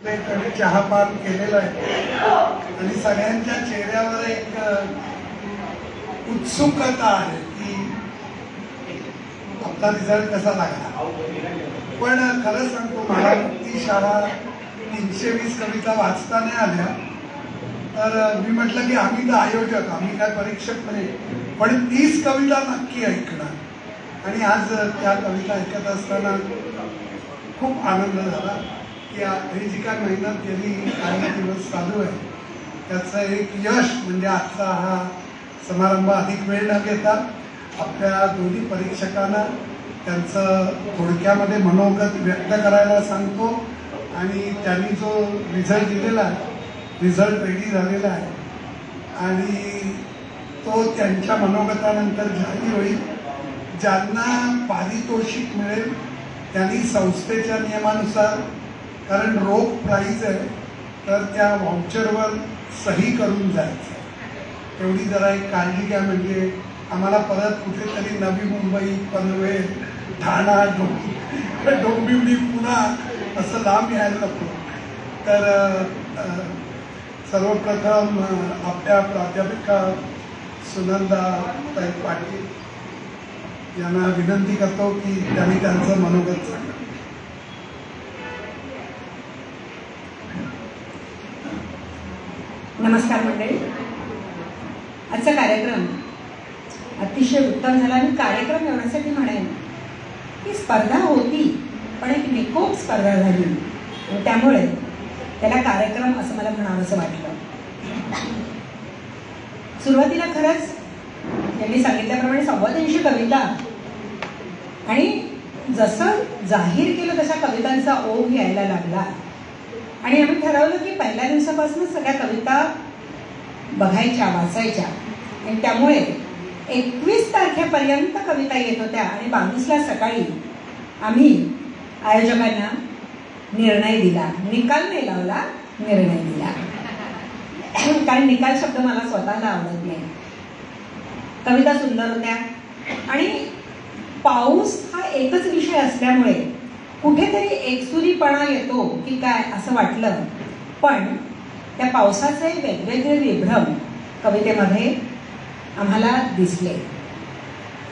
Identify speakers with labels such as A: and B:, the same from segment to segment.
A: चहापान केलेलं आहे आणि सगळ्यांच्या चेहऱ्यावर एक उत्सुकता आहे की आपला रिझल्ट कसा लागला. पण खरं सांगतो, मला ती शाळा 320 कविता वाचता नाही आल्या, तर मी म्हटलं की आम्ही तर आयोजक, आम्ही काय परीक्षक नाही, पण 30 कविता नक्की ऐकणार. आणि आज त्या कविता ऐकत असताना खूप आनंद झाला की ही जी काय मेहनत गेली काही दिवस चालू आहे त्याचं एक यश म्हणजे आजचा हा समारंभ. अधिक वेळ न घेता आपल्या दोन्ही परीक्षकांना त्यांचं थोडक्यामध्ये मनोगत व्यक्त करायला सांगतो. आणि त्यांनी जो रिझल्ट दिलेला आहे, रिझल्ट रेडी झालेला आहे आणि तो त्यांच्या मनोगतानंतर जाहीर होईल. ज्यांना पारितोषिक मिळेल त्यांनी संस्थेच्या नियमानुसार, कारण रोख प्राईज आहे तर त्या व्हाउचरवर सही करून जायचं, तेवढी जरा एक काळजी घ्या. म्हणजे आम्हाला परत कुठेतरी नवी मुंबई, पनवेल, ठाणा, डोंबिवली, पुणा असं लांब यायला नको. तर सर्वप्रथम आपल्या प्राध्यापिका सुनंदाताई पाटील यांना विनंती करतो की त्यांनी त्यांचं मनोगत सांगा.
B: नमस्कार मंडळी. आजचा कार्यक्रम अतिशय उत्तम झाला. आणि कार्यक्रम एवढ्यासाठी म्हणेन की स्पर्धा होती पण एक निकोप स्पर्धा झाली, त्यामुळे त्याला कार्यक्रम असं मला म्हणावंसं वाटलं. सुरुवातीला खरंच त्यांनी सांगितल्याप्रमाणे 250 कविता, आणि जसं जाहीर केलं तशा कवितांचा ओघ यायला लागला. आणि आम्ही ठरवलं की पहिल्या दिवसापासून सगळ्या कविता बघायच्या, वाचायच्या. आणि त्यामुळे 21 तारखेपर्यंत कविता येत होत्या. आणि 22ला सकाळी आम्ही आयोजकांना निर्णय दिला, निकाल नाही लावला, निर्णय दिला. कारण निकाल शब्द मला स्वतःला आवडत नाही. कविता सुंदर होत्या आणि पाऊस हा एकच विषय असल्यामुळे कुठेतरी एकसुरीपणा येतो की काय असं वाटलं. पण त्या पावसाचे वेगवेगळे विभ्रम कवितेमध्ये आम्हाला दिसले.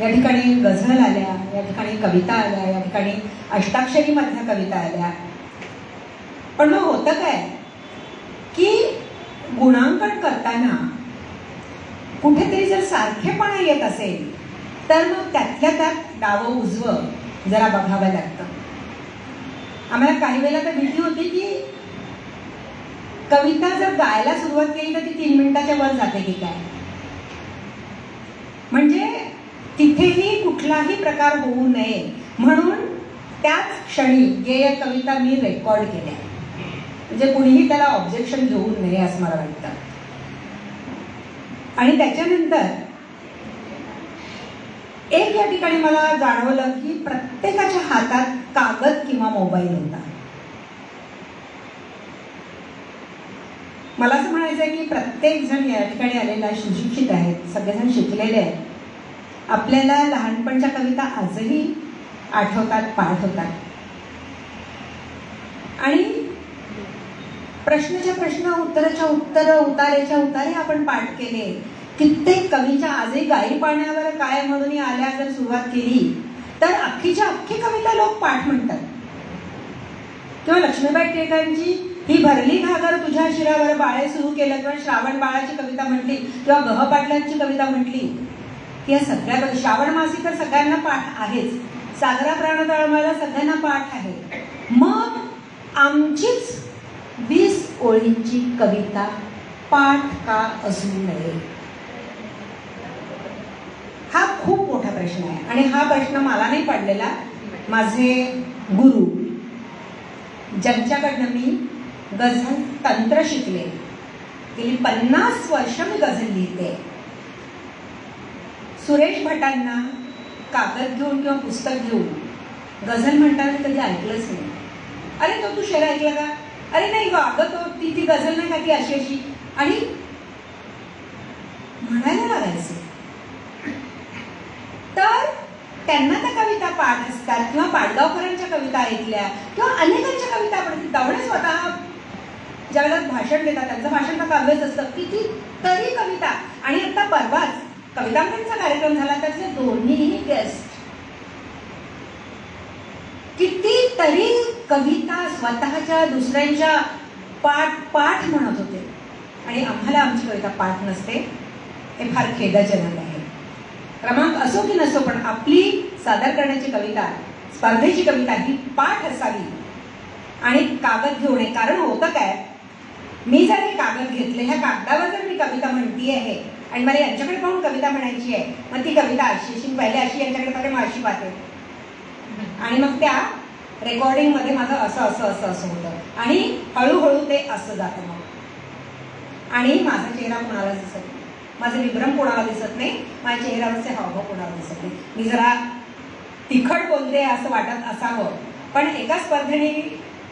B: या ठिकाणी गझल आल्या, या ठिकाणी कविता आल्या, या ठिकाणी अष्टाक्षरीमधल्या कविता आल्या. पण मग होतं काय की गुणांकन करताना कुठेतरी जर सारखेपणा येत असेल तर मग त्यातल्या त्यात डावं उजवं जरा बघावं लागतं. आम्हाला काही वेळेला तर भीती होती की कविता जर गायला सुरुवात केली तर ती 3 मिनिटाच्या वर जाते की काय. म्हणजे तिथेही कुठलाही प्रकार होऊ नये म्हणून त्याच क्षणी गेय कविता मी रेकॉर्ड केल्या, म्हणजे कुणीही त्याला ऑब्जेक्शन घेऊ नये असं मला वाटतं. आणि त्याच्यानंतर एक या ठिकाणी मला जाणवलं की प्रत्येकाच्या हातात कागद किंवा मोबाईल होता. मला असं म्हणायचं आहे की प्रत्येक जण या ठिकाणी आलेला सुशिक्षित आहेत, सगळेजण शिकलेले आहेत. आपल्याला लहानपणच्या कविता आजही आठवतात, पाठ होतात. आणि प्रश्नाच्या प्रश्न, उत्तराच्या उत्तर, उतारेच्या उतारे आपण पाठ केले. कित्येक कवीच्या आजही गाई पाण्यावर काय म्हणून आल्या जर सुरुवात केली तर अख्खीच्या अख्खी कविता लोक पाठ म्हणतात. किंवा लक्ष्मीबाई टिळकांची ही भरली घागर तुझ्या शिरावर बाळे सुरू केलं, किंवा श्रावण बाळाची कविता म्हटली, किंवा गह पाटलांची कविता म्हटली. या सगळ्या श्रावण मासी तर सगळ्यांना पाठ आहेच, सागरा प्राण तळमळला सगळ्यांना पाठ आहे. मग आमचीच 20 ओळींची कविता पाठ का असू नये, हा खूप मोठा प्रश्न आहे. आणि हा प्रश्न मला नाही पडलेला, माझे गुरु ज्यांच्याकडनं मी गझल तंत्र शिकले, गेली 50 वर्ष मी गझल लिहिते. सुरेश भटांना कागद घेऊन किंवा पुस्तक घेऊन गझल म्हणताना कधी ऐकलंच नाही. अरे तो तू शेर ऐकला का, अरे नाही ग अगं तो ती गझल नाही का ती अशी अशी, आणि म्हणायला लागायचं. तर त्यांना त्या कविता पाठ असतात, किंवा पाडगावकरांच्या कविता ऐकल्या, किंवा अनेकांच्या कविता आपण दवणे स्वतः ज्यावेळेला भाषण देतात त्यांचं भाषण तर काव्यच असतं, कितीतरी कविता. आणि आता परवाच कवितांचा कार्यक्रम झाला, त्यातले दोन्हीही गेस्ट कितीतरी कविता स्वतःच्या दुसऱ्यांच्या पाठ म्हणत होते आणि आम्हाला आमची कविता पाठ नसते. हे फार खेदाजनक आहे. क्रमांक असो की नसो, पण आपली सादर करण्याची कविता, स्पर्धेची कविता ही पाठ असावी आणि कागद घेऊ नये. कारण होतं काय, मी जर हे कागद घेतले, ह्या कागदावर जर मी कविता म्हणती आहे आणि मला यांच्याकडे पाहून कविता म्हणायची आहे, मग ती कविता अशी पहिले अशी यांच्याकडे पाहिजे, मग अशी पाहते आणि मग त्या रेकॉर्डिंगमध्ये माझं असं असं असं असं होतं आणि हळूहळू ते असं जातं मग. आणि माझा चेहरा कोणाला दिसत नाही, माझं विभ्रम कोणाला दिसत नाही, माझ्या चेहऱ्यावरचे हावभाव कोणाला दिसत नाही. मी जरा तिखट बोलते असं वाटत असावं, पण एका स्पर्धेने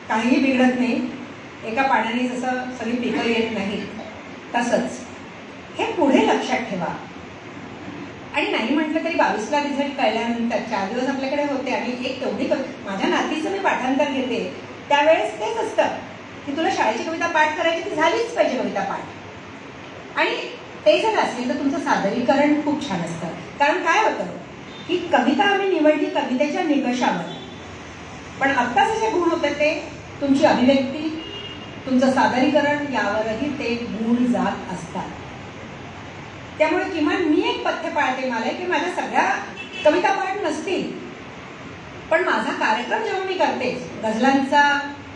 B: काहीही बिघडत नाही. एका पाण्याने जसं सगळी पिकं येत नाहीत, तसंच हे पुढे लक्षात ठेवा. आणि नाही म्हटलं तरी 22ला रिझल्ट कळल्यानंतर 4 दिवस आपल्याकडे होते आणि एक तेवढी माझ्या नातीचं मी पाठांतर घेते त्यावेळेस तेच असतं की तुला शाळेची कविता पाठ करायची, ती झालीच पाहिजे कविता पाठ. आणि ते जर असेल तर तुमचं सादरीकरण खूप छान असतं. कारण काय होतं की कविता आम्ही निवडली कवितेच्या निकषावर, पण आत्ताच जे गुण होते ते तुमची अभिव्यक्ती, तुमचं सादरीकरण यावरही ते गुण जात असतात. त्यामुळे किमान मी एक पथ्य पाळते मला की माझ्या सगळ्या कविता पाठ नसतील, पण माझा कार्यक्रम जेव्हा मी करते गझलांचा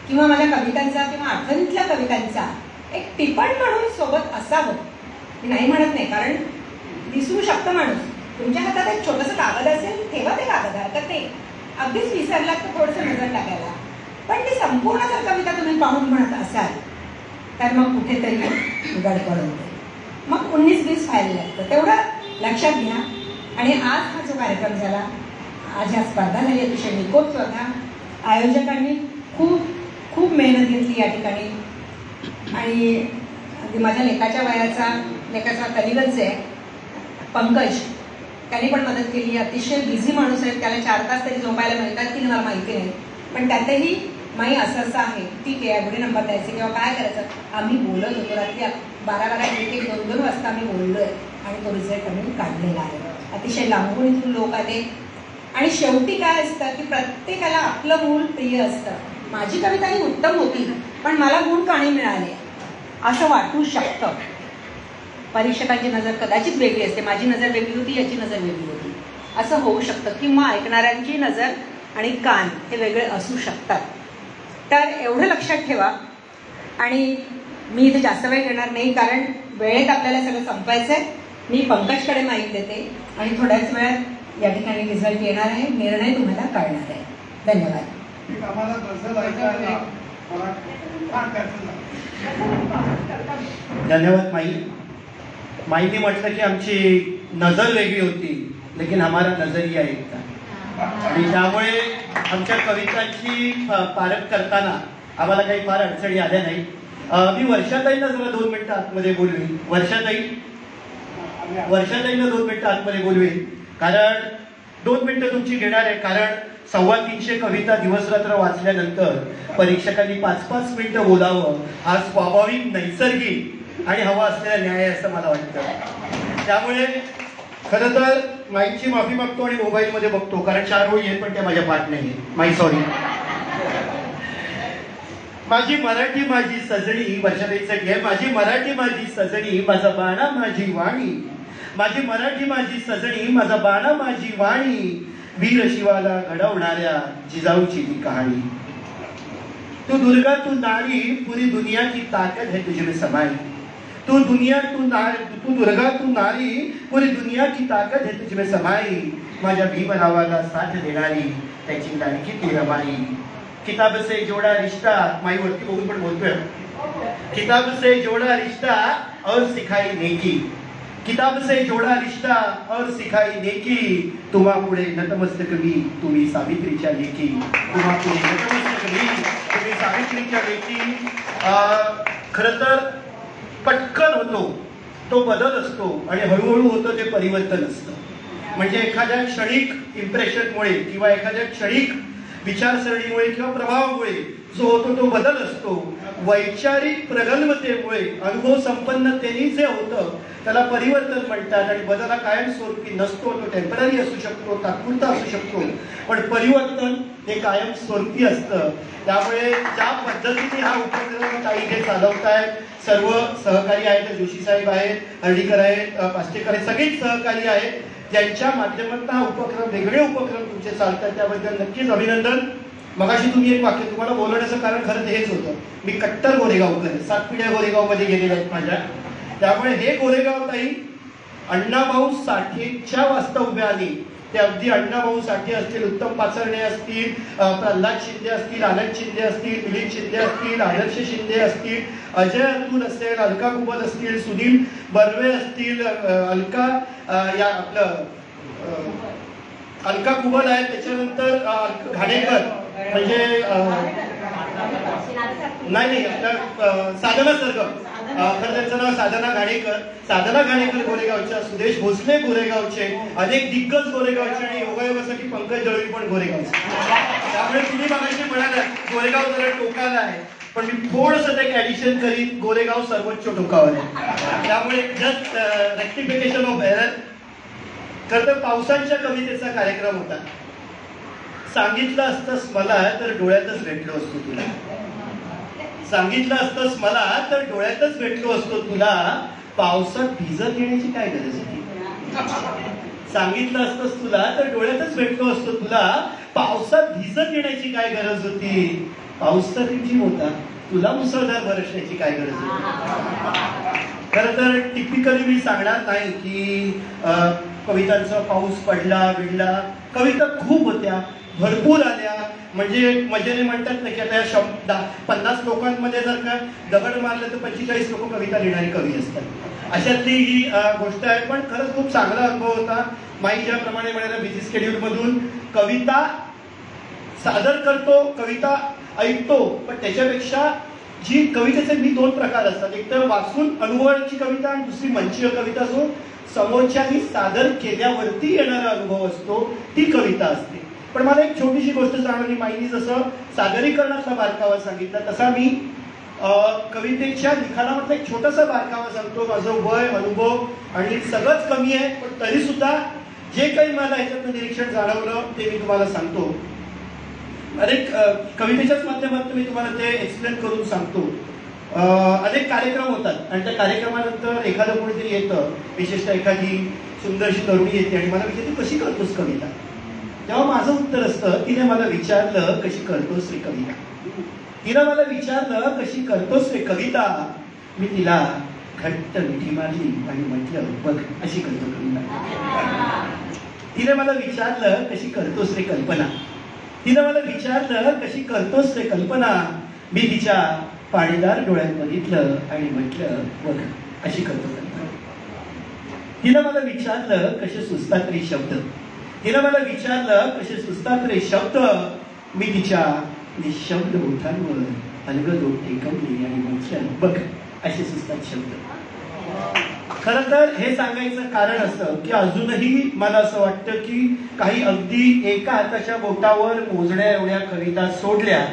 B: किंवा माझ्या कवितांचा किंवा आठवणीतल्या कवितांचा एक टिपण म्हणून सोबत असावं. मी नाही म्हणत नाही, कारण विसरू शकतं माणूस. तुमच्या हातात एक छोटंसं कागद असेल, ठेवा ते कागद, हरकत नाही. अगदीच विसरलात तर थोडंसं नजर टाकायला, पण ती संपूर्ण जर कविता तुम्ही पाहून म्हणत असाल तर मग कुठेतरी गडबड होते, मग 19-20 व्हायला लागतं. तेवढं लक्षात घ्या. आणि आज हा जो कार्यक्रम झाला, आज ह्या स्पर्धा झाली, अतिशय निकोप स्पर्धा. आयोजकांनी खूप खूप मेहनत घेतली या ठिकाणी आणि माझ्या लेकाचा कलिगच आहे पंकज, त्यांनी पण मदत केली. अतिशय बिझी माणूस आहे, त्याला 4 तास तरी झोपायला मिळतात की मला माहिती नाही, पण त्यातही माई असं आहे, ठीक आहे एवढे नंबर द्यायचे किंवा काय करायचं. आम्ही बोलत होतो रात्री 12-12, 1-1, 2-2 वाजता आम्ही बोललोय आणि तो रिझल्ट आम्ही काढलेला आहे. अतिशय लांबून इथून लोक आले आणि शेवटी काय असतं की प्रत्येकाला आपलं मूल प्रिय असतं. माझी कविता ही उत्तम होती, पण मला गुण का नाही मिळाले असं वाटू शकतं. परीक्षकांची नजर कदाचित वेगळी असते, माझी नजर वेगळी होती, याची नजर वेगळी होती, असं होऊ शकतं. किंवा ऐकणाऱ्यांची नजर आणि कान हे वेगळे असू शकतात. तर एवढं लक्षात ठेवा. आणि मी इथे जास्त वेळ घेणार नाही, कारण वेळेत आपल्याला सगळं संपवायचं आहे. मी पंकजकडे माहिती देते आणि थोड्याच वेळात या ठिकाणी रिझल्ट येणार आहे, निर्णय तुम्हाला कळणार आहे. धन्यवाद.
A: आम्हाला गझल ऐकायला
C: धन्यवाद माहिती म्हटलं की आमची नजर वेगळी होती, लेकिन हमारा नजरिया एक था. आणि त्यामुळे आमच्या कवितांची पारख करताना आम्हाला काही फार अडचणी आल्या नाही. मी वर्षाताईंना जरा 2 मिनिटं आतमध्ये बोलवीन. वर्षाताईंना 2 मिनिटं आतमध्ये बोलवीन, कारण 2 मिनिटं तुमची घेणार आहे. कारण 350 कविता दिवसरात्र वाचल्यानंतर परीक्षकांनी 5-5 मिनिटं बोलावं हा स्वाभाविक, नैसर्गिक आणि हवा असलेला न्याय असं मला वाटतं. त्यामुळे खरं तर माईची माफी मागतो आणि मोबाईलमध्ये बघतो, कारण 4 ओळी आहेत पण त्या माझ्या पाठ नाही आहेत. माई सॉरी. माझी मराठी माझी सजणी, वर्षाताईसाठी आहे. माझी मराठी माझी सजणी, माझा बाणा माझी वाणी. माझी मराठी माझी सजणी, माझा बाणा माझी वाणी. वीर शिवाला घडवणाऱ्या जिजाऊची ती कहाणी. तू दुर्गा तू नारी, पूरी दुनिया की ताकत है तुझे में समाई. तू दुर्गा तू नारी, पूरी दुनिया की ताकत है तुझे में समाई. माझ्या भीमरावाला साथ देणारी त्याची लाडकी ती रमाई. किताब से जोड़ा रिश्ता, माई वरती बघून पण बोलतोय. किताब से जोड़ा रिश्ता और सिखाई नेकी. किताब से जोड़ा रिश्ता और सिखाई नेकी. तुम्हा पुढे नतमस्तक मी, तुम्ही सावित्रीच्या लेकी. तुम्हा पुढे नतमस्तक मी, तुम्ही सावित्रीच्या लेकी. खरं तर पटकन होतो तो बदल असतो आणि हळूहळू होतं ते परिवर्तन असतं. म्हणजे एखाद्या क्षणिक इम्प्रेशनमुळे किंवा एखाद्या क्षणिक विचारसरणीमुळे किंवा प्रभावामुळे जो होतो तो बदल असतो. वैचारिक प्रगल्भतेमुळे अनुभव संपन्नतेने जे होतं त्याला परिवर्तन म्हणतात. आणि बदल हा कायमस्वरूपी नसतो, तो टेम्पररी असू शकतो, तात्पुरता असू शकतो, पण परिवर्तन हे कायमस्वरूपी असतं. त्यामुळे ज्या पद्धतीने हा उपक्रम ताई इथे चालवतायत, सर्व सहकारी आहेत, जोशी साहेब आहेत, हर्डीकर आहेत, पास्टेकर आहेत, सगळेच सहकारी आहेत ज्यांच्या माध्यमातून हा उपक्रम, वेगळे उपक्रम तुमचे चालतात, त्याबद्दल नक्कीच अभिनंदन. मगाशी तुम्ही एक वाक्य, तुम्हाला बोलवण्याचं कारण खरं हेच होतं, मी कट्टर गोरेगावकर आहे, 7 पिढ्या गोरेगावमध्ये गेलेल्या आहेत माझ्या. त्यामुळे हे गोरेगाव ताई अण्णाभाऊ साठेच्या वास्तव्याने, ते अगदी अण्णाभाऊ साठे असतील, उत्तम पाचरणे असतील, प्रल्हाद शिंदे असतील, आनंद शिंदे असतील, मिलिंद शिंदे असतील, आदर्श शिंदे असतील, अजय अतुल असेल, अलका कुबल असतील, सुनील बर्वे असतील, अलका कुबल आहे, त्याच्यानंतर घाणेकर, म्हणजे नाही साधना सरगम, खरं त्यांचं नाव साधना घाणेकर गोरेगावच्या, सुदेश भोसले गोरेगावचे, अनेक दिग्गज गोरेगावचे, आणि योगायोगासाठी पंकज दळवी पण गोरेगावचे. त्यामुळे तुम्ही मागाशी म्हणाला गोरेगाव जरा टोकाला आहे, पण मी थोडंसं एक ऍडिशन करीन, गोरेगाव सर्वोच्च टोकावर आहे. त्यामुळे जस्ट रेक्टिफिकेशन ऑफ एरर. खरं तर पावसांच्या कवितेचा कार्यक्रम होता. सांगितलं असतंस मला तर डोळ्यातच भेटलो असतो तुला, सांगितलं असतंस मला तर डोळ्यातच भेटलो असतो तुला, पावसात भिजत येण्याची काय गरज होती. सांगितलं असतंस तुला तर डोळ्यातच भेटलो असतो तुला, पावसात भिजत येण्याची काय गरज होती. पाऊस तर रिमझिम होता, तुला मुसळधार बरसण्याची काय गरज होती. खरं तर टिपिकली मी सांगणार नाही की कवितांचा पाऊस पडला बिडला, कविता खूप होत्या, भरपूर आल्या. म्हणजे मजेने म्हणतात ना की आता 50 लोकांमध्ये जर का दगड मारलं तर 45 लोक कविता लिहिणारी कवी असतात, अशातली ही गोष्ट आहे. पण खरंच खूप चांगला अनुभव होता. माई ज्याप्रमाणे म्हणाला बिझी शेड्यूल मधून कविता सादर करतो, कविता ऐकतो, पण त्याच्यापेक्षा जी कवितेचे मी 2 प्रकार असतात, एक तर वाचून अनुभवाची कविता आणि दुसरी मंचीय कविता, जो समोरच्यानी सादर केल्यावरती येणारा अनुभव असतो, ती कविता असते. पण मला एक छोटीशी गोष्ट जाणवली, माईनी जसं सादरीकरणातला बारकावा सांगितला तसा मी कवितेच्या लिखाणामधला एक छोटासा बारकावा सांगतो. माझं वय, अनुभव आणि सगळंच कमी आहे, पण तरी सुद्धा जे काही मला ह्याच्यातनं निरीक्षण जाणवलं ते मी तुम्हाला सांगतो. अनेक कवितेच्याच माध्यमातून मी तुम्हाला ते एक्सप्लेन करून सांगतो. अनेक कार्यक्रम होतात आणि त्या कार्यक्रमानंतर एखादं कोणीतरी येतं, विशेषतः एखादी सुंदरशी तरुणी येते आणि मला विचारते कशी करतोस कविता. तेव्हा माझं उत्तर असतं, तिने मला विचारलं कशी करतोस रे कविता. तिनं मला विचारलं कशी करतोस रे कविता. मी तिला घट्ट मिठी मारली आणि म्हटलं बघ अशी करतो कविता. तिने मला विचारलं कशी करतोस रे कल्पना. तिनं मला विचारलं कशी करतोस रे कल्पना. मी तिच्या पाणीदार डोळ्यात बघितलं आणि म्हटलं बघ अशी करतो कल्पना. तिनं मला विचारलं कसे सुचतात रे शब्द. तिनं मला विचारलं कसे सुचतात रे शब्द. मी तिच्या निशब्द ओठांवर अलगद ओठ टेकवली आणि म्हटलं बघ असे सुचतात शब्द. खरं तर हे सांगायचं कारण असं की अजूनही मला असं वाटतं की काही अगदी एका हाताच्या बोटावर मोजण्या एवढ्या कविता सोडल्या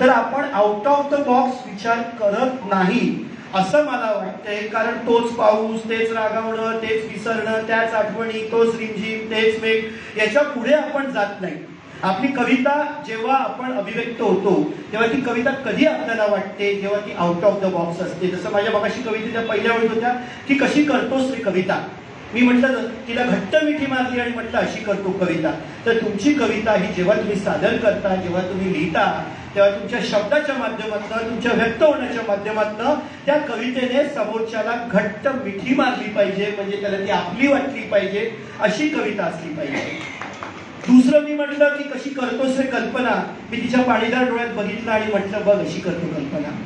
C: तर आपण आउट ऑफ द बॉक्स विचार करत नाही असं मला वाटतंय. कारण तोच पाऊस, तेच रागावणं, तेच विसरणं, त्याच आठवणी, तोच रिमझिम, तेच मेघ, याच्या पुढे आपण जात नाही. आपली कविता जेव्हा आपण अभिव्यक्त होतो तेव्हा ती कविता कधी आपल्याला वाटते, जेव्हा ती आउट ऑफ द बॉक्स असते. जसं माझ्या मगाशी कवितेच्या पहिल्या ओळीत होत्या की कशी करतोस रे कविता. मी म्हटलं तिला घट्ट मिठी मारली आणि म्हटलं अशी करतो कविता. तर तुमची कविता ही जेव्हा तुम्ही सादर करता, जेव्हा तुम्ही लिहिता, तेव्हा तुमच्या शब्दाच्या माध्यमातून, तुमच्या व्यक्त होण्याच्या माध्यमातून त्या कवितेने समोरच्याला घट्ट मिठी मारली पाहिजे, म्हणजे त्याला ती आपली वाटली पाहिजे, अशी कविता असली पाहिजे. दुसरं मी म्हटलं की कशी करतोस रे कल्पना. मी तिच्या पाणीदार डोळ्यात बघितलं आणि म्हटलं बघ अशी करतो कल्पना.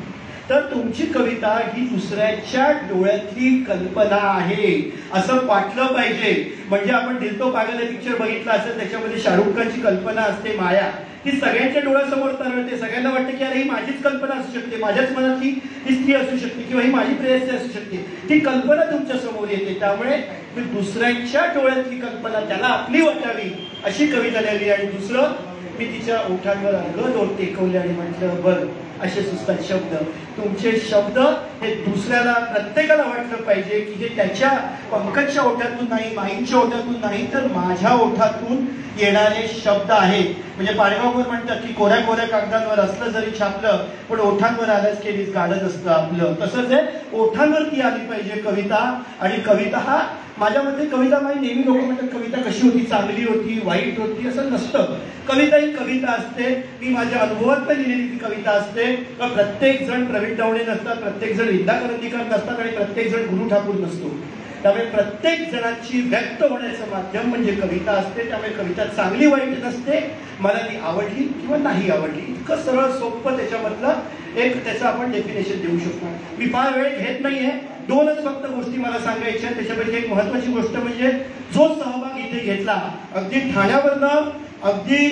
C: तर तुमची कविता ही दुसऱ्याच्या डोळ्यातली कल्पना आहे असं वाटलं पाहिजे. म्हणजे आपण दिल तो पागल हे पिक्चर बघितला असेल, त्याच्यामध्ये शाहरुख खानची कल्पना असते माया, ती सगळ्यांच्या डोळ्यासमोर तरळते. सगळ्यांना वाटतं की अरे ही माझीच कल्पना असू शकते, माझ्याच मनातली ही स्त्री असू शकते किंवा ही माझी प्रेयसी असू शकते. ती कल्पना तुमच्या समोर येते. त्यामुळे मी दुसऱ्यांच्या डोळ्यातली कल्पना त्याला आपली वाटावी अशी कविता लिहिली. आणि दुसरं, मी तिच्या ओठांवर अलगद ओठ टेकवले आणि म्हटलं बघ असे सुचतात शब्द. तुमचे शब्द हे दुसऱ्याला प्रत्येकाला वाटलं पाहिजे की हे त्याच्या पंकजच्या ओठातून नाही, माईंच्या ओठातून नाही, तर माझ्या ओठातून येणारे शब्द आहेत. म्हणजे पाडगावकर म्हणतात की कोऱ्या कोऱ्या कागदांवर असलं जरी छापलं पण ओठांवर आल्यास केलीच गाडच असतं आपलं. तसंच आहे, ओठांवरती आली पाहिजे कविता. आणि कविता हा माझ्या मते कविता माही नेहमी लोक म्हणतात कविता कशी होती, चांगली होती, वाईट होती, असं नसतं. कविता ही कविता असते. मी माझ्या अनुभवात लिहिलेली ती कविता असते. प्रत्येक जण प्रवीण दवणे नसतात, प्रत्येक जण विद्या करंदीकर नसतात आणि प्रत्येक जण गुरु ठाकूर नसतो. त्यामुळे प्रत्येक जणांची व्यक्त होण्याचं माध्यम म्हणजे कविता असते. त्यामुळे कविता चांगली वाईट नसते, मला ती आवडली किंवा नाही आवडली, इतकं सरळ सोपं त्याच्यामधलं एक त्याचं आपण डेफिनेशन देऊ शकतो. मी फार वेळ घेत नाहीये, दोनच फक्त गोष्टी मला सांगायच्या. त्याच्यापैकी एक महत्वाची गोष्ट म्हणजे जो सहभाग इथे घेतला, अगदी ठाण्यावरनं अगदी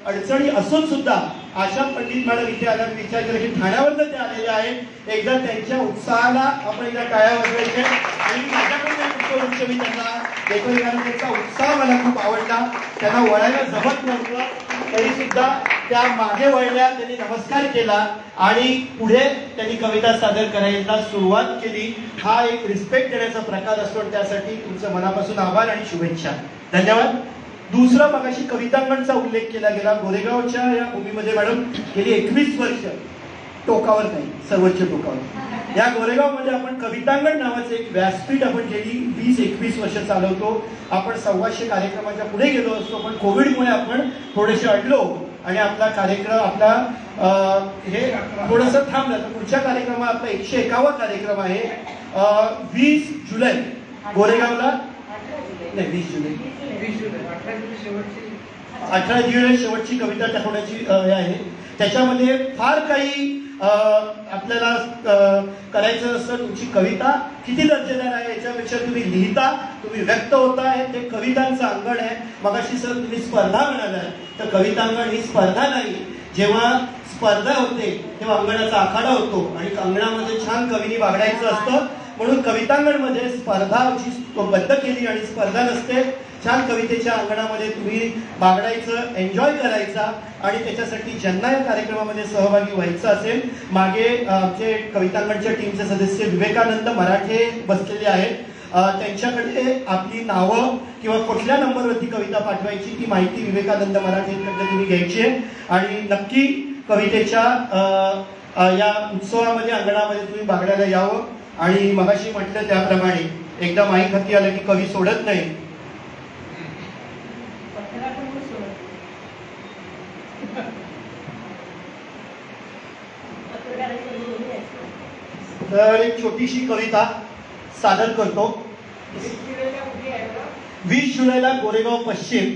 C: अडचणी असून सुद्धा आशा पंडित मॅडम इथे आल्यावर विचार केला की ठाण्यावरनं ते आलेले आहेत. एकदा त्यांच्या उत्साहाला आपण एकदा टाळ्या वाजवायचे. आणि माझ्याकडे मी त्यांना देतो कारण त्यांचा उत्साह मला खूप आवडला. त्यांना वळायला जमत नव्हतं तरी सुद्धा त्या मागे वळल्या, त्यांनी नमस्कार केला आणि पुढे त्यांनी कविता सादर करायला सुरुवात केली. हा एक रिस्पेक्ट देण्याचा प्रकार असतो. त्यासाठी तुमचं मनापासून आभार आणि शुभेच्छा. धन्यवाद. दुसरं मगाशी कवितांगणचा उल्लेख केला गेला. गोरेगावच्या या भूमीमध्ये मॅडम गेली 21 वर्ष, टोकावर नाही सर्वोच्च टोकावर, या गोरेगावमध्ये आपण कवितांगण नावाचं एक व्यासपीठ आपण गेली 20-21 वर्ष चालवतो. आपण 125 कार्यक्रमाच्या पुढे गेलो असतो पण कोविडमुळे आपण थोडेसे अडलो आणि आपला कार्यक्रम आपला हे थोडंसं थांबलं. तर पुढच्या कार्यक्रमात आपला 101वा कार्यक्रम आहे 20 जुलै गोरेगावला, नाही 20 जुलै 18 जुलै शेवटची कविता दाखवण्याची आहे. त्याच्यामध्ये फार काही आपल्याला करायचं असतं. तुमची कविता किती दर्जेदार आहे याच्यापेक्षा तुम्ही लिहिता, तुम्ही व्यक्त होता, हे ते कवितांचं अंगण आहे. मगाशी सर तुम्ही स्पर्धा म्हणाला, तर कवितांगण ही स्पर्धा नाही. जेव्हा स्पर्धा होते तेव्हा अंगणाचा आखाडा होतो आणि अंगणामध्ये छान कवीनी वागडायचं असतं. म्हणून कवितांगणमध्ये स्पर्धाची बद्ध केली आणि स्पर्धा नसते. छान कवितेच्या अंगणामध्ये तुम्ही बागडायचं, एन्जॉय करायचा आणि त्याच्यासाठी ज्यांना या कार्यक्रमामध्ये सहभागी व्हायचं असेल, मागे आमचे कवितांगणच्या टीमचे सदस्य विवेकानंद मराठे बसलेले आहेत. त्यांच्याकडे आपली नावं किंवा कुठल्या नंबरवरती कविता पाठवायची ती माहिती विवेकानंद मराठेंकडे तुम्ही घ्यायची आहे आणि नक्की कवितेच्या या उत्सवामध्ये अंगणामध्ये तुम्ही बागडायला यावं. आणि मगाशी म्हटलं त्याप्रमाणे एकदा माईक हाती आलं की कवी सोडत नाही. तर एक छोटीशी कविता सादर करतो. 20 जुलैला गोरेगाव पश्चिम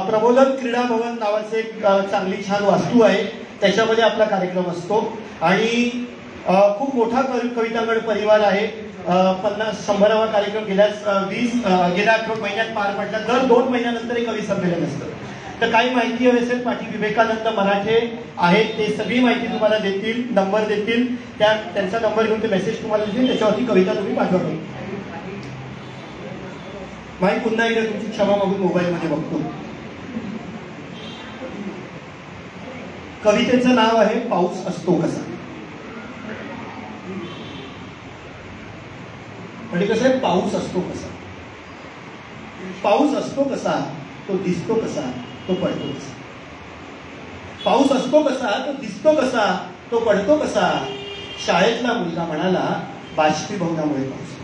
C: प्रबोधन क्रीडा भवन नावाचे एक चांगली छान वास्तू आहे, त्याच्यामध्ये आपला कार्यक्रम असतो आणि खूप मोठा कवितांगण परिवार आहे. 50-100वा कार्यक्रम गेल्या 8 महिन्यात पार पडला. दर 2 महिन्यानंतर एक कवी संमेलन असतं. तर काही माहिती हवी असेल पाठी विवेकानंद मराठे आहेत, ते सगळी माहिती तुम्हाला देतील, नंबर देतील. त्यांचा नंबर घेऊन ते मेसेज तुम्हाला देतील, त्याच्यावरती कविता तुम्ही पाठवा. माहिती पुन्हा एकदा तुमची क्षमा मागून मोबाईलमध्ये बघतो. कवितेचं नाव आहे पाऊस असतो कसा. म्हणजे कसं आहे, पाऊस असतो कसा. पाऊस असतो कसा, तो दिसतो कसा, तो पडतो कसा. पाऊस असतो कसा, तो दिसतो कसा, तो पडतो कसा. शाळेतला मुलगा म्हणाला बाष्पीभवनामुळे पाऊस.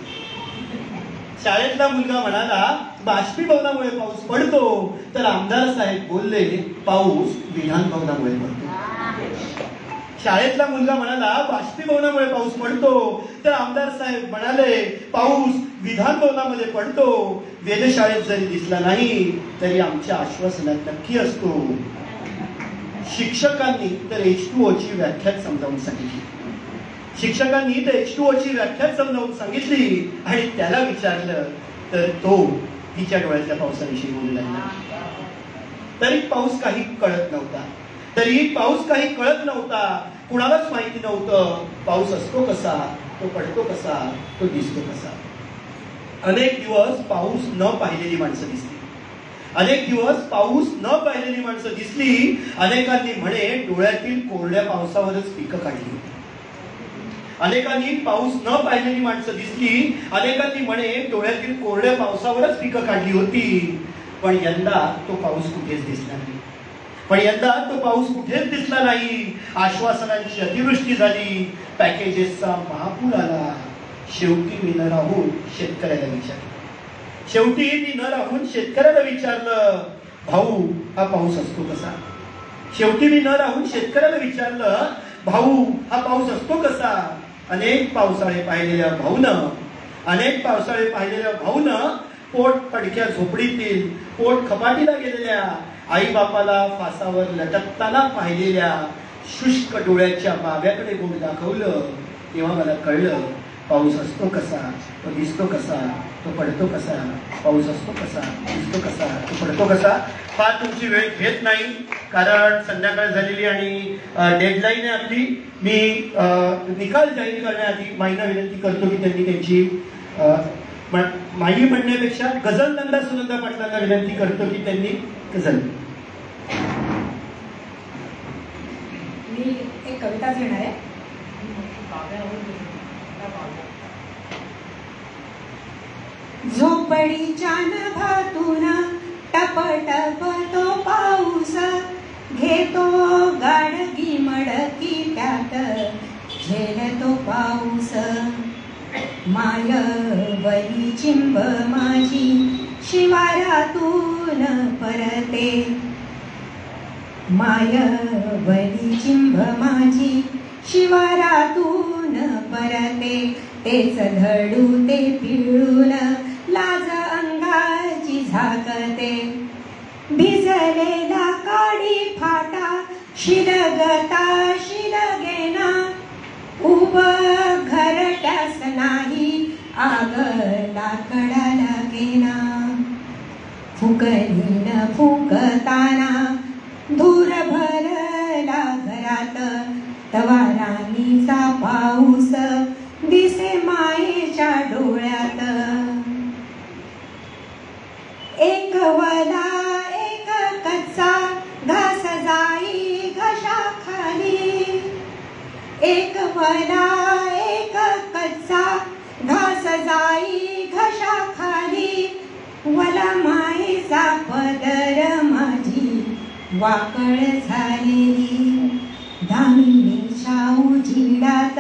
C: शाळेतला मुलगा म्हणाला बाष्पीभवनामुळे पाऊस पडतो. तर आमदार साहेब बोलले पाऊस विधान भवनामुळे पडतो. शाळेतला मुलगा म्हणाला बाष्पीभवनामुळे पाऊस पडतो. तर आमदार साहेब म्हणाले पाऊस विधान भवनामध्ये पडतो. वेधशाळेत जरी दिसला नाही तरी आमच्या आश्वासनात नक्की असतो. शिक्षकांनी तर H2O ची व्याख्या समजावून सांगितली. शिक्षकांनी तर H2O ची व्याख्या समजावून सांगितली आणि त्याला विचारलं तर तो तिच्या डोळ्यातल्या पावसाविषयी बोलू लागला. तरी पाऊस काही कळत नव्हता. कुणालाच माहिती नव्हतं पाऊस असतो कसा, तो पडतो कसा, तो दिसतो कसा. अनेक दिवस पाऊस न पाहिलेली माणसं दिसली. अनेक दिवस पाऊस न पाहिलेली माणसं दिसली. अनेकांनी म्हणे डोळ्यातील कोरड्या पावसावरच पिकं काढली. अनेकांनी पाऊस न पाहिलेली माणसं दिसली. अनेकांनी म्हणे डोळ्यातील कोरड्या पावसावरच पिकं काढली होती. पण यंदा तो पाऊस कुठेच दिसला नाही. दिसला नाही. आश्वासनांची अतिवृष्टी झाली. पॅकेजेसचा महापूर आला. शेवटी मी न राहून शेतकऱ्याला विचारलं भाऊ हा पाऊस असतो कसा. भाऊ हा पाऊस असतो कसा. अनेक पावसाळे पाहिलेल्या भाऊनं पोट पडक्या झोपडीतील, पोट खपाटीला गेलेल्या आई बापाला फासावर लटकताना पाहिलेल्या शुष्क डोळ्याच्या बाब्याकडे बोट दाखवलं. तेव्हा मला कळलं पाऊस असतो कसा, तो दिसतो कसा, तो पडतो कसा. पाऊस असतो कसा, दिसतो कसा, तो पडतो कसा. फार तुमची वेळ घेत नाही कारण संध्याकाळ झालेली आणि डेडलाईन आहे आपली. मी निकाल जाहीर करण्याआधी माईंना विनंती करतो की त्यांनी त्यांची माई म्हणण्यापेक्षा गझल नंदा सुनंदा पाटलांना विनंती करतो की त्यांनी गझल.
B: मी एक कविता घेणार आहे. झोपडीच्या नभातून टप टप तो पाऊस घेतो गाडगी मडकी त्यात झेलतो पाऊस. मायवली चिंब माझी शिवारातून परते. मायवली चिंब माझी शिवारातून परते. तेच धडू ते पिळून लाज अंगाची झाकते. भिजलेला काडी फाटा शिरगता शिरगेना. उभ घरट्यास नाही आग लाकडा लागेना. फुकलीन फुकताना धूर भरला घरात. तवा राणीचा पाऊस दिसे मायेच्या डोळ्यात. एक वला एक कच्चा घास जाई घशाखाली. एक वला एक कच्चा घास जाई घशाखाली. वला मायेचा पदर माझी वाकळ झालेली. दामिनीच्या उजिडात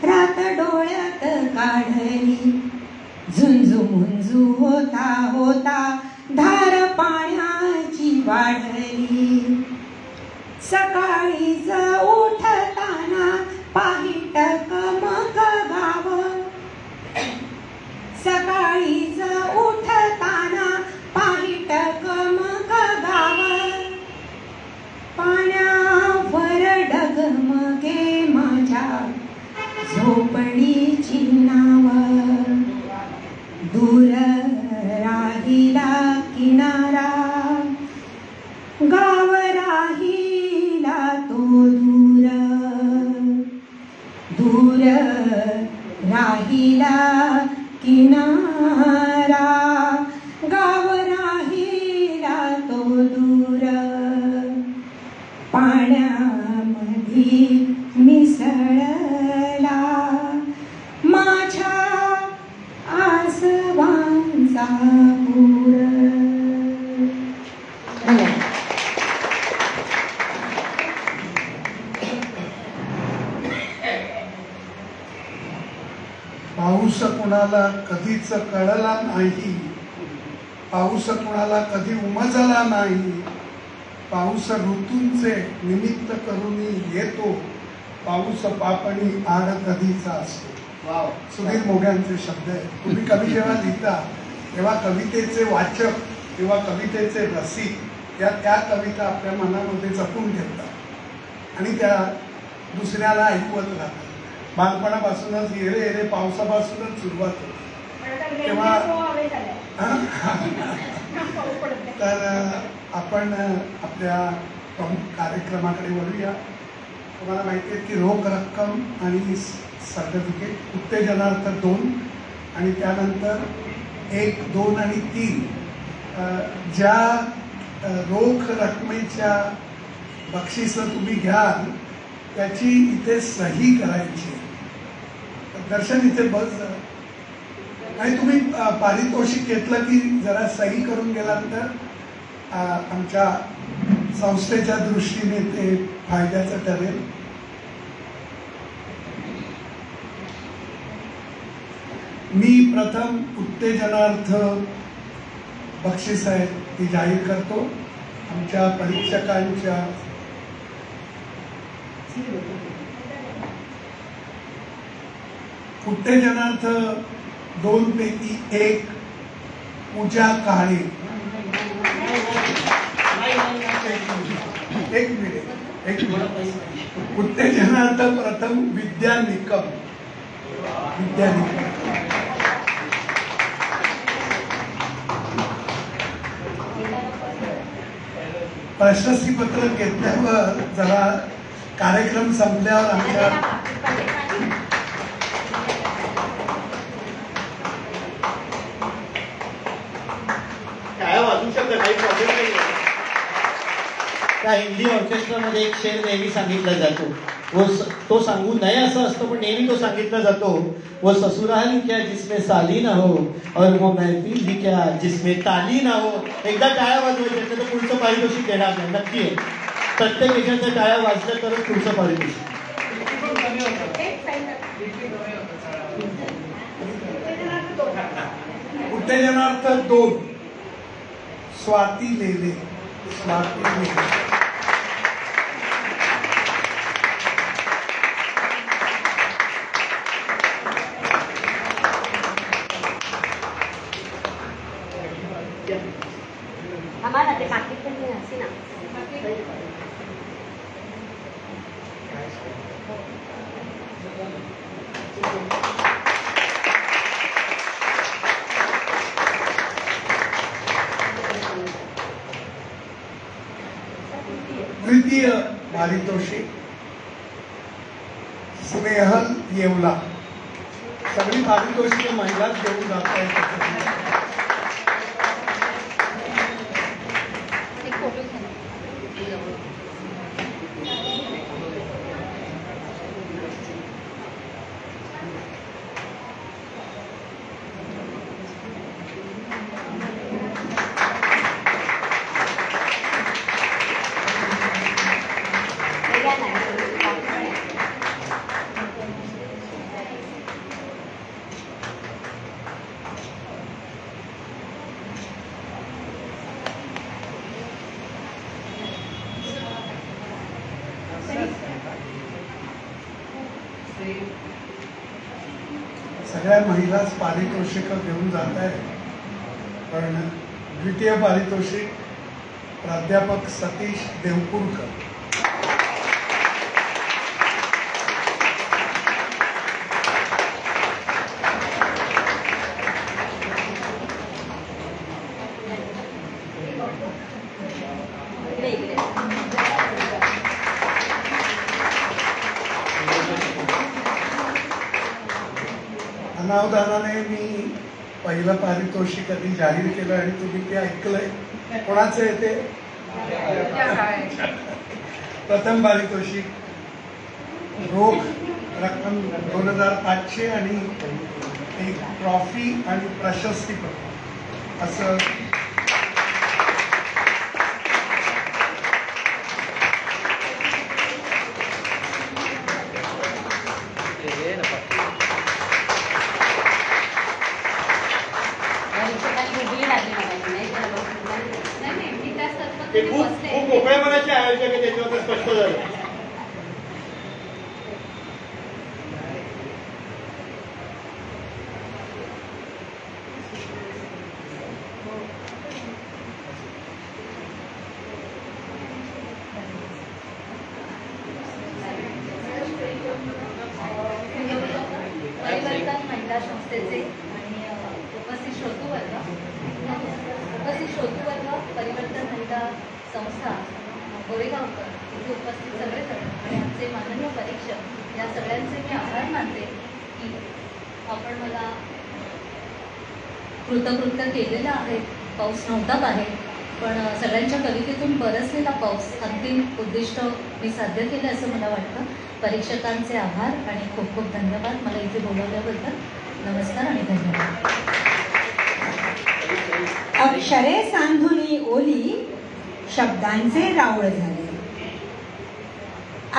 B: रात डोळ्यात काढली. झुंजू मुंजू होता होता धार पाण्याची वाढली. सकाळीच उठताना पाहिटक मग गाव. सकाळीच उठताना पाहिटक मग गाव. पाण्यावर डगमगे माझ्या झोपडीची नाव. दूर राहिला किनारा गाव राहिला तो दूर. दूर राहिला किनारा गाव राहिला तो दूर. पाण्यामध्ये मिसळला माझ्या आसवांचा पूर.
A: पाऊस कुणाला कधीच कळला नाही. पाऊस कुणाला कधी उमजला नाही. पाऊस ऋतूंचे निमित्त करून येतो. पाऊस पापणी आड कधीचा असतो. सुधीर मोघ्यांचे शब्द आहे. तुम्ही कवी जेव्हा लिहिता तेव्हा कवितेचे वाचक किंवा कवितेचे रसिक या त्या कविता आपल्या मनामध्ये जपून ठेवतात आणि त्या दुसऱ्याला ऐकवत राहतात. बालपणापासूनच येरे येरे पावसापासूनच सुरुवात होते तेव्हा. तर आपण आपल्या प्रमुख कार्यक्रमाकडे वळूया. तुम्हाला माहिती आहे की रोख रक्कम आणि सर्टिफिकेट, उत्तेजनार्थ 2 आणि त्यानंतर 1, 2 आणि 3 ज्या रोख रकमेच्या बक्षिसं तुम्ही घ्याल त्याची इथे सही करायची. दर्शन इथे बस जरा. आणि तुम्ही पारितोषिक घेतलं की जरा सही करून गेल्यानंतर आमच्या संस्थेच्या दृष्टीने ते फायद्याचं ठरेल. मी प्रथम उत्तेजनार्थ बक्षीस आहे ती जाहीर करतो. आमच्या परीक्षकांच्या उत्तेजनार्थ 2 पैकी 1 पूजा काळे. एक मिनिट. उत्तेजनार्थ प्रथम विद्या निकम. प्रशस्तीपत्र घेतल्यावर जरा कार्यक्रम संपल्यावर आमच्या
C: काय वाजू शकतं, काही प्रॉब्लेम नाही. त्या हिंदी ऑर्केस्ट्रामध्ये एक शेर नेहमी सांगितला जातो, तो सांगू नये असं असतं पण नेहमी तो सांगितला जातो. वो ससुराल क्या जिसमें साली ना हो और वो महफिल भी क्या जिसमें ताली ना हो. एकदा टाळ्या वाजवायच्या तर पुढचं पारितोषिक देणार नाही. नक्की आहे, प्रत्येक एकाच्या टाळ्या वाजल्या तरच पुढचं पारितोषिक.
A: उत्तेजनार्थ 2 स्वाती लेले.
D: हमारा ते पाकिट पण नाही असे ना.
A: तृतीय पारितोषिक स्नेहल येवला. सगळी पारितोषिक महिलाच घेऊन जात आहेत. सगळ्या महिलाच पारितोषिक घेऊन जात आहेत. पण द्वितीय पारितोषिक प्राध्यापक सतीश देवपूरकर. अनावधानाने मी पहिलं पारितोषिक आधी जाहीर केलं आणि तुम्ही ते ऐकलंय. कोणाचं आहे ते? प्रथम पारितोषिक रोख रक्कम 2500 आणि एक ट्रॉफी आणि प्रशस्तीपत्र असं
C: ते खूप मोकळ्या मनाचे आयोजक आहे, त्याच्यावर स्पष्ट झालं.
D: परिवर्तन महिला संस्थेचे आणि उपस्थित श्रोतृवर्ग परिवर्तन महिला संस्था गोरेगावकर इथे उपस्थित सगळेजण आणि आमचे माननीय परीक्षक या सगळ्यांचे मी आभार मानते की आपण मला कृतकृत्य केलेलं आहे. पाऊस नव्हता बाहेर, पण सगळ्यांच्या कवितेतून बरसलेला पाऊस अंतिम उद्दिष्ट मी साध्य केलं असं मला वाटतं. परीक्षकांचे आभार आणि खूप खूप धन्यवाद मला इथे बोलवल्याबद्दल. नमस्कार आणि धन्यवाद.
B: अक्षरे सांधुनी ओली शब्दांचे रावळ झाले.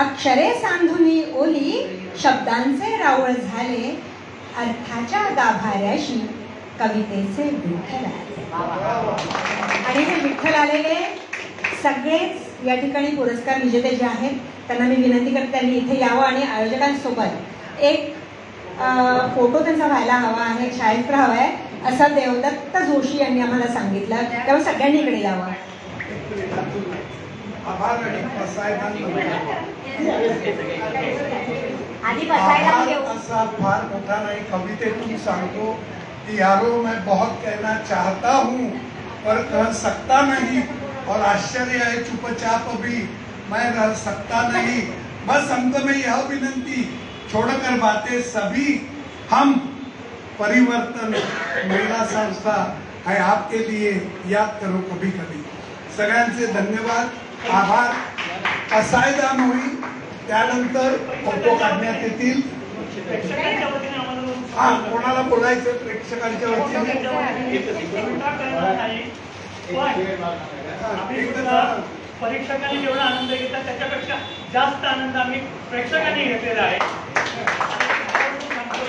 B: अक्षरे सांधुनी ओली शब्दांचे रावळ झाले. अर्थाच्या गाभाऱ्याशी कवितेचे विठ्ठल आले. आणि हे विठ्ठल आलेले सगळेच या ठिकाणी पुरस्कार विजेते जे आहेत त्यांना मी विनंती करते त्यांनी इथे यावं आणि आयोजकांसोबत एक फोटो त्यांचा व्हायला हवा आहे, छायाचित्र हवं आहे असं देवदत्त जोशी यांनी आम्हाला सांगितलं. त्यामुळे सगळ्यांनी इकडे यावं.
A: आभार आणि असा फार मोठा नाही, कवितेतून सांगतो कि यारो मैं बहुत कहना चाहता हूँ पर कह सकता नहीं, और आश्चर्य है चुपचाप भी मैं रह सकता नहीं. बस अंत में यह विनंती छोड़कर बातें सभी हम परिवर्तन महिला संस्था है आपके लिए याद करो कभी कभी. सगळ्यांचे धन्यवाद, आभार. असायदान होईल, त्यानंतर फोटो काढण्यात येतील. हा, कोणाला बोलायचं प्रेक्षकांच्या वतीने?
E: परीक्षकांनी जेवढा आनंद घेतला त्याच्यापेक्षा जास्त आनंद आम्ही प्रेक्षकांनी घेतलेला आहे.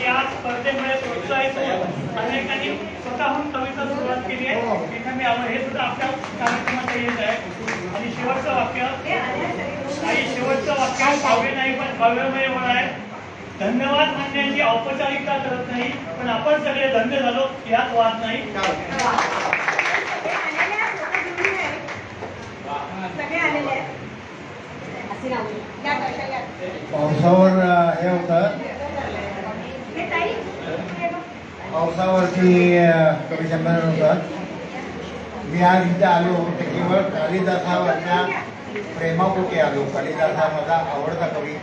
E: या स्पर्धेमुळे प्रोत्साहित होऊन अनेकांनी स्वतःहून कविता सुरुवात केली आहे. तिथे मी हे सुद्धा आपल्या कार्यक्रमात येत आहे. आणि शेवटचं वाक्य भाव्य नाही पण भव्यमय होणार आहे. धन्यवाद म्हणण्याची औपचारिकता करत नाही, पण आपण सगळे धन्य झालो यात वाद नाही.
F: पावसावर हे होतं, पावसावरती कवी संमेलन होतं. मी आज इथे आलो ते केवळ कालिदासावरच्या प्रेमापोटी आलो. कालिदास हा माझा आवडता कवी,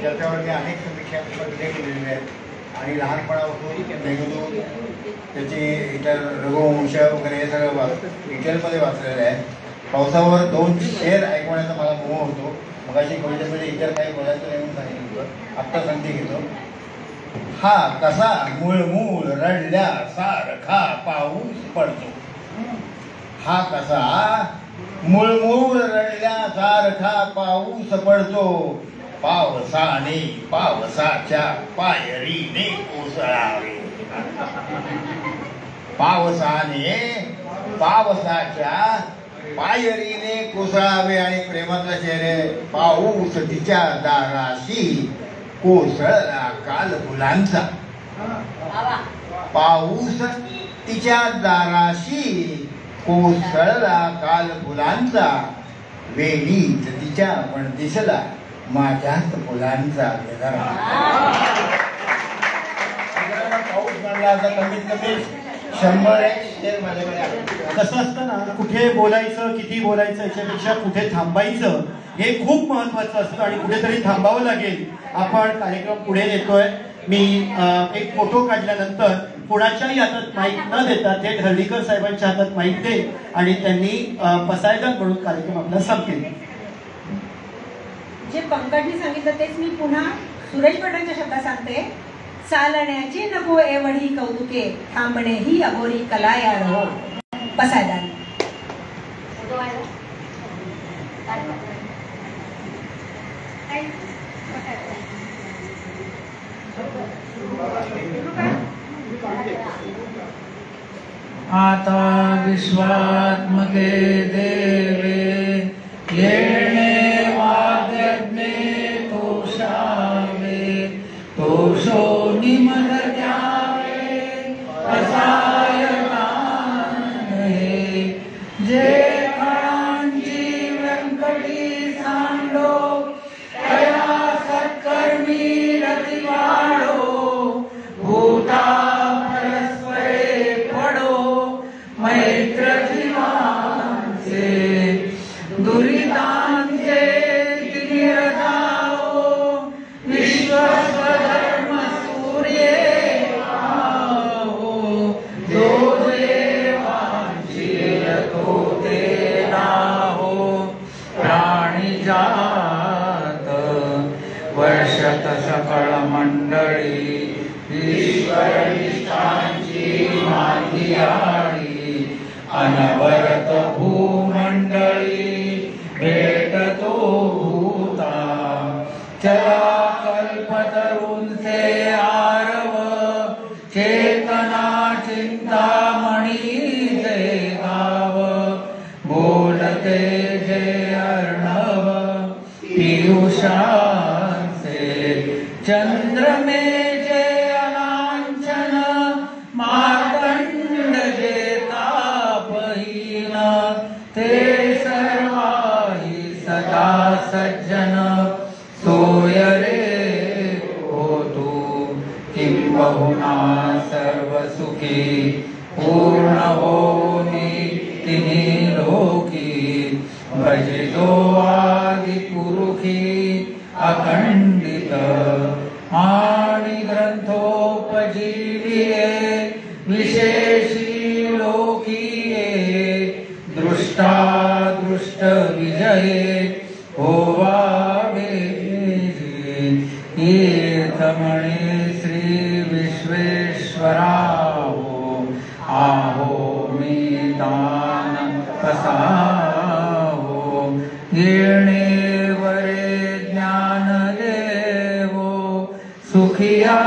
F: ज्याच्यावर मी अनेक समीक्षा केलेल्या आहेत आणि लहानपणापासून मेघदूत त्याची इतर रघुवंश वगैरे हे सगळं डिटेलमध्ये वाचलेलं आहे. पावसावर 2 शेर ऐकवण्याचा मला मोह होतो. मगाशी कवितेमध्ये इतर काही बोलायचं नाही म्हणून सांगितलं होतं, आत्ता संधी घेतो. हा कसा मूळमूळ रडल्या सारखा पाऊस पडतो. हा कसा मूळमूळ रडल्या सारखा पाऊस पडतो. पावसाने पावसाच्या पायरीने कोसळावे. पावसाने पावसाच्या पायरीने कोसळावे. आणि प्रेमाचा शेर आहे, पाऊस तिच्या दाराशी कोसळला काल फुलांचा. पाऊस तिच्या दाराशी कोसळला काल फुलांचा. वेळीच तिच्या पण दिसला माझ्याच फुलांचा गजरा. पाऊस म्हणला तर कमीत कमी 100 शेर माझ्याकडे आहे.
C: कसं असतं ना, कुठे बोलायचं, किती बोलायचं याच्यापेक्षा कुठे थांबायचं हे खूप महत्वाचं असतं आणि कुठेतरी थांबावं लागेल. आपण कार्यक्रम पुढे नेतोय. मी एक फोटो काढल्यानंतर कुणाच्याही हातात माईक न देता थेट हर्डीकर साहेबांच्या हातात माईक दे आणि त्यांनी पसायदान म्हणून कार्यक्रम आपला संपेल.
B: जे पंकजनी सांगितलं तेच मी पुन्हा सुरेश भटांच्या शब्दात सांगते. चालण्याची नको एवढी कौतुके, थांबणे ही अघोरी कला या रो. पसायदान.
G: आता विश्वात्मके देवे येणे वाग्यज्ञे तोषावे. तोषो निमल द्यावे असायदान हे. जे फळांची व्यंकटी सांडो तया सत्कर्मी रती वाढो. भूता परस्परे पडो मैत्र जीवांचे. दुरितांचे तिमिर जाओ विश्वधर्म सूर्ये. किं बहुना सर्वसुखी पूर्ण होनी तिन्ही लोकी भजितो आदिपुरुषी अखंडित आणि ग्रंथोपजीविये विशेषी लोकीये दृष्टादृष्ट विजये होवावे तीर्थमणे श्री विश्वेश्वराहो आहो मी दान कसाहो येणे वरे ज्ञान देवो सुखिया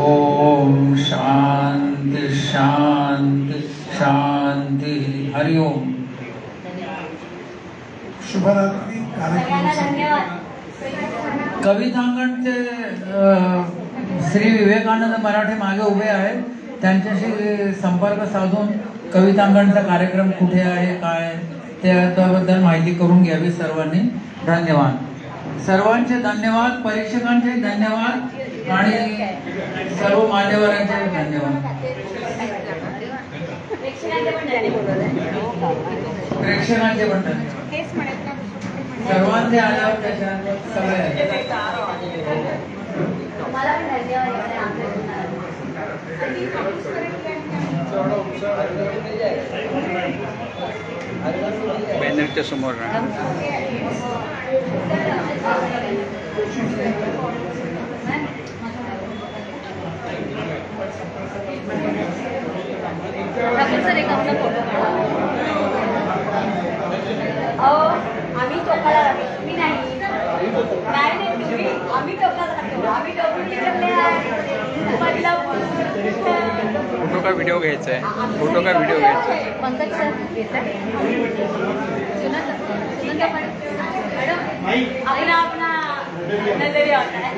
G: ओम शांति शांति शांति हरिओम.
A: शुभरात्री. कार्यक्रम
G: कवितांगणचे श्री विवेकानंद मराठे मागे उभे आहेत. त्यांच्याशी संपर्क साधून कवितांगणचा कार्यक्रम कुठे आहे काय त्याबद्दल माहिती करून घ्यावी सर्वांनी. धन्यवाद. सर्वांचे धन्यवाद. परीक्षकांचे धन्यवाद आणि सर्व मान्यवरांचे धन्यवाद. प्रेक्षकांचे पण सर्वांचे आल्यावर त्याच्यात सगळे
H: बॅनरच्या समोर
I: आम्ही टोकाला मी नाही तुम्ही आम्ही टोकाला आम्ही टोकून
H: फोटो का व्हिडिओ घ्यायचा आहे. फोटो का व्हिडिओ घ्यायचा आहे.
D: पंकज सर
I: मॅडम अपना अपना नजरिया होता है.